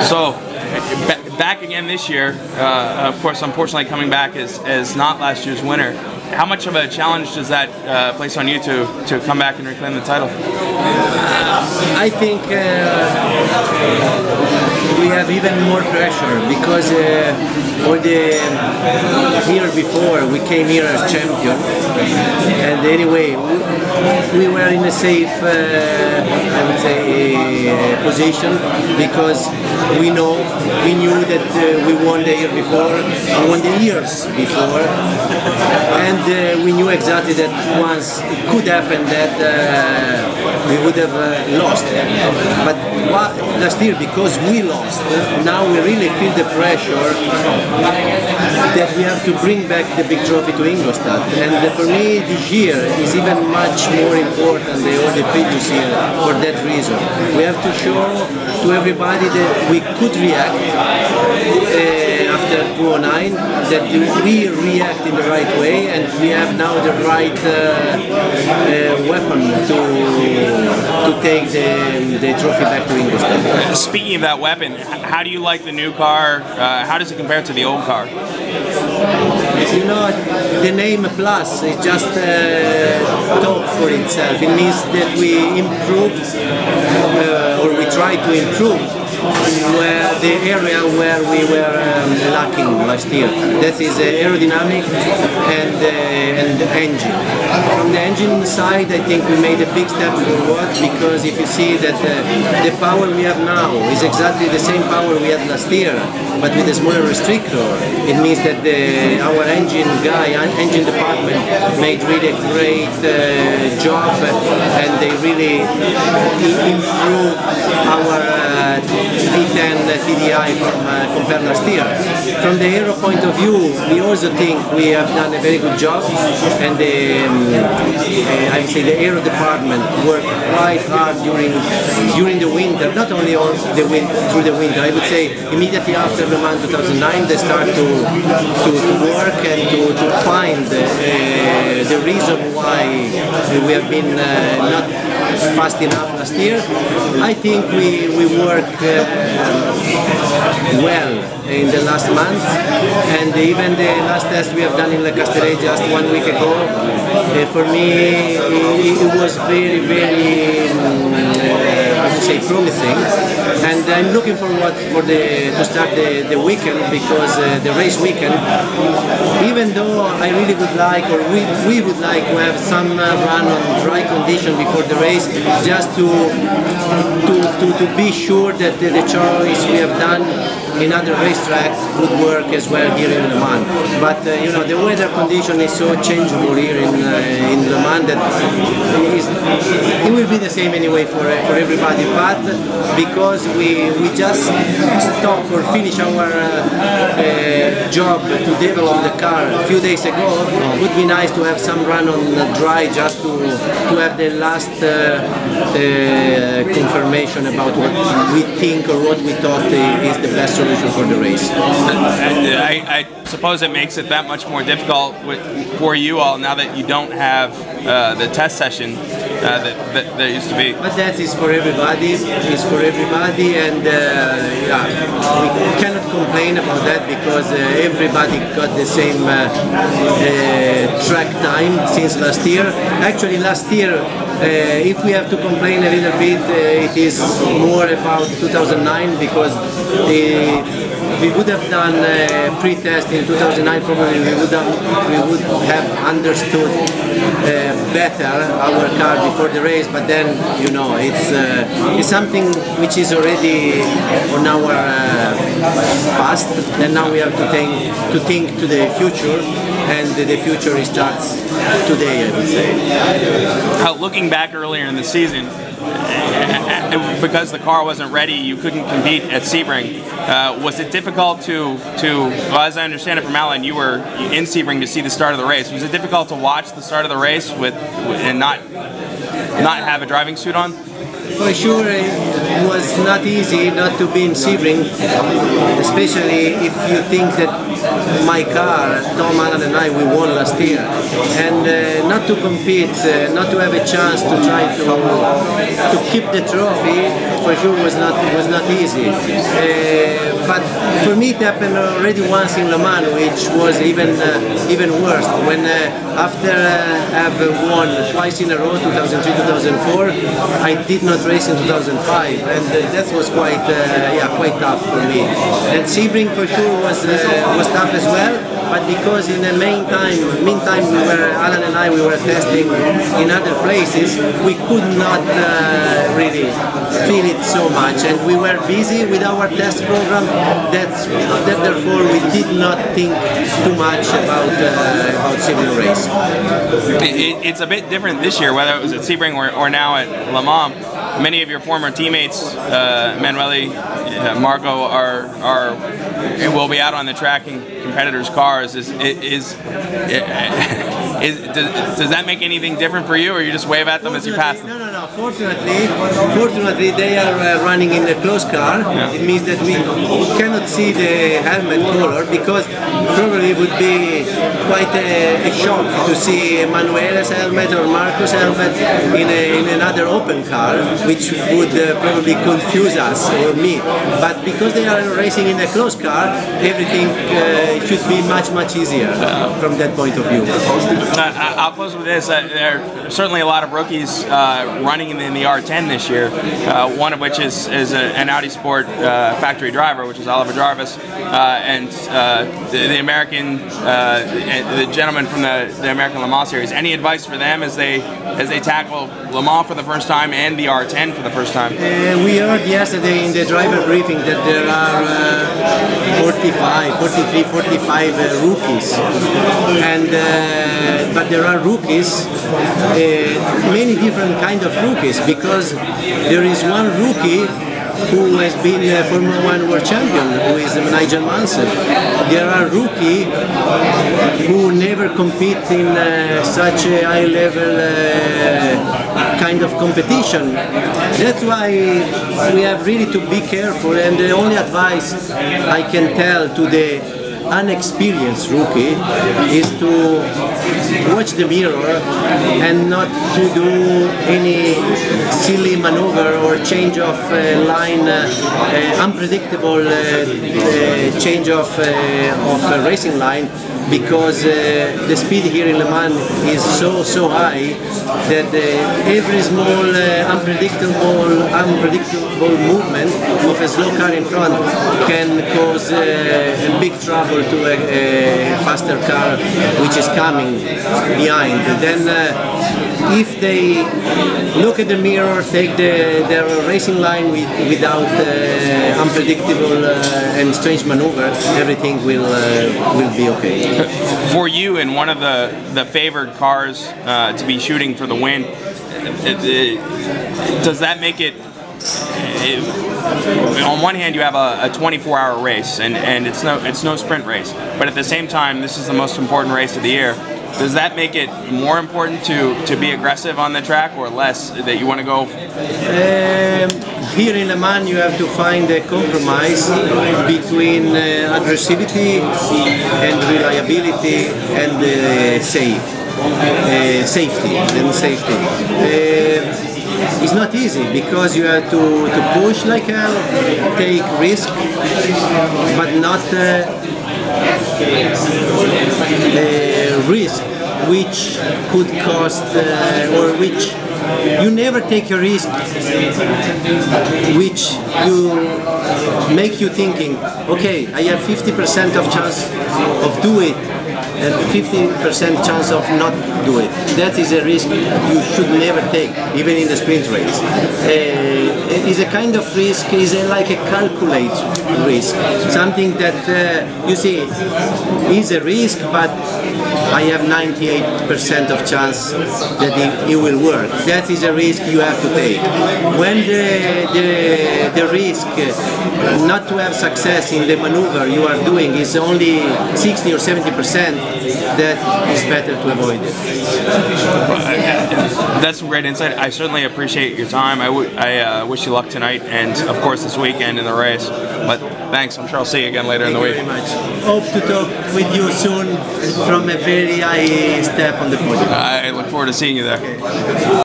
So, back again this year. Of course, unfortunately, coming back as not last year's winner. How much of a challenge does that place on you to come back and reclaim the title? I think we have even more pressure because all the year before we came here as champion, and anyway we were in a safe, I would say, position because we knew that we won the year before, we won the years before, and we knew exactly that once it could happen that we would have lost. But last year, because we lost, now we really feel the pressure that we have to bring back the big trophy to Ingolstadt. And for me, this year is even much more important than all the previous year for that reason. We have to show to everybody that we could react after 2009, that we react in the right way, and we have now the right weapon to take the trophy back to Ingolstadt. Speaking of that weapon, how do you like the new car? How does it compare to the old car? You know, the name Plus is just talk for itself. It means that we improved, or we try to improve the area where we were lacking last year. That is aerodynamic and engine. From the engine side, I think we made a big step forward, because if you see that the power we have now is exactly the same power we had last year, but with a smaller restrictor, it means that our engine department made really a great job, and they really improved our V10 TDI compared last year. From the aero point of view, we also think we have done a very good job, and I would say the aero department worked quite hard during the winter, not only through the winter. I would say immediately after Le Mans 2009 they start to work and to find the reason why we have been not fast enough last year. I think we work well in the last month, and even the last test we have done in Le Castellet just 1 week ago, for me it was very, very I would say promising, and I'm looking forward to start the weekend, because the race weekend, even though I really would like, or we would like to have some run on dry condition before the race, just to be sure that the choice we have done in other racetracks would work as well here in Le Mans. But you know, the weather condition is so changeable here in Le Mans that it will be the same anyway for everybody. But because we just stop or finish our job to develop the car a few days ago, it would be nice to have some run on dry, just to have the last confirmation about what we think or what we thought is the best solution for the race. I suppose it makes it that much more difficult for you all now that you don't have the test session that there used to be. But that is for everybody. It's for everybody, and yeah, we cannot complain about that, because everybody got the same track time since last year. Actually, last year, if we have to complain a little bit, it is more about 2009, because we would have done pre-test in 2009, probably we would have understood better our car before the race, but then, you know, it's something which is already on our past, and now we have to think to the future, and the future starts today, I would say. Looking back earlier in the season, because the car wasn't ready, you couldn't compete at Sebring. Was it difficult to well, as I understand it from Alan, you were in Sebring to see the start of the race. Was it difficult to watch the start of the race and not have a driving suit on? For sure, it was not easy not to be in Sebring, especially if you think that my car, Tom, Alan and I, we won last year. And not to compete, not to have a chance to try to keep the trophy, for sure was not easy. But for me it happened already once in Le Mans, which was even worse. When after have won twice in a row, 2003, 2004, I did not race in 2005, and that was quite tough for me. And Sebring for sure was tough as well. But because in the meantime Alan and I were testing in other places, we could not really feel it so much, and we were busy with our test program. Therefore we did not think too much about Sebring race. It's a bit different this year, whether it was at Sebring or now at Le Mans. Many of your former teammates, Manueli, Marco, will be out on the track in competitors' cars. Does that make anything different for you, or you just wave at them as you pass them? No. Fortunately, they are running in the closed car. Yeah. It means that we cannot see the helmet color, because probably it would be quite a shock to see Emanuele's helmet or Marco's helmet in another open car, which would probably confuse us or me. But because they are racing in a closed car, everything should be much easier from that point of view. I'll close with this. There are certainly a lot of rookies running in the R10 this year, one of which is an Audi Sport factory driver, which is Oliver Jarvis, and the American, the gentleman from the American Le Mans Series. Any advice for them as they tackle Le Mans for the first time and the R10 for the first time? We heard yesterday in the driver briefing that there are 45 rookies, and but there are rookies, many different kind of rookies, because there is one rookie who has been Formula 1 World Champion, who is Nigel Mansell. There are rookies who never compete in such a high level kind of competition. That's why we have really to be careful, and the only advice I can tell to the unexperienced rookie is to watch the mirror and not to do any silly maneuver or change of line, unpredictable change of racing line, because the speed here in Le Mans is so high that every small unpredictable movement of a slow car in front can cause a big trouble to a faster car which is coming behind. Then if they look at the mirror, take their racing line without unpredictable and strange maneuver, everything will be okay. For you, in one of the favored cars to be shooting for the win, does that make it? On one hand, you have a 24-hour race, and it's no sprint race. But at the same time, this is the most important race of the year. Does that make it more important to be aggressive on the track, or less, that you want to go? Here in Le Mans you have to find a compromise between aggressivity and reliability and safety. It's not easy, because you have to push like hell, take risk, but not risk which could cost or which you never take a risk which you make you thinking, okay, I have 50% of chance of do it and 50% chance of not do it. That is a risk you should never take, even in the sprint race. Is a kind of risk, is like a calculated risk, something that you see is a risk, but I have 98% of chance that it will work. That is a risk you have to take. When the risk not to have success in the maneuver you are doing is only 60 or 70%, that is better to avoid it. That's some great insight. I certainly appreciate your time. I wish you luck tonight, and of course this weekend in the race. But Thanks. I'm sure I'll see you again later in the week. Thank you very much. Hope to talk with you soon from a very high step on the podium. I look forward to seeing you there.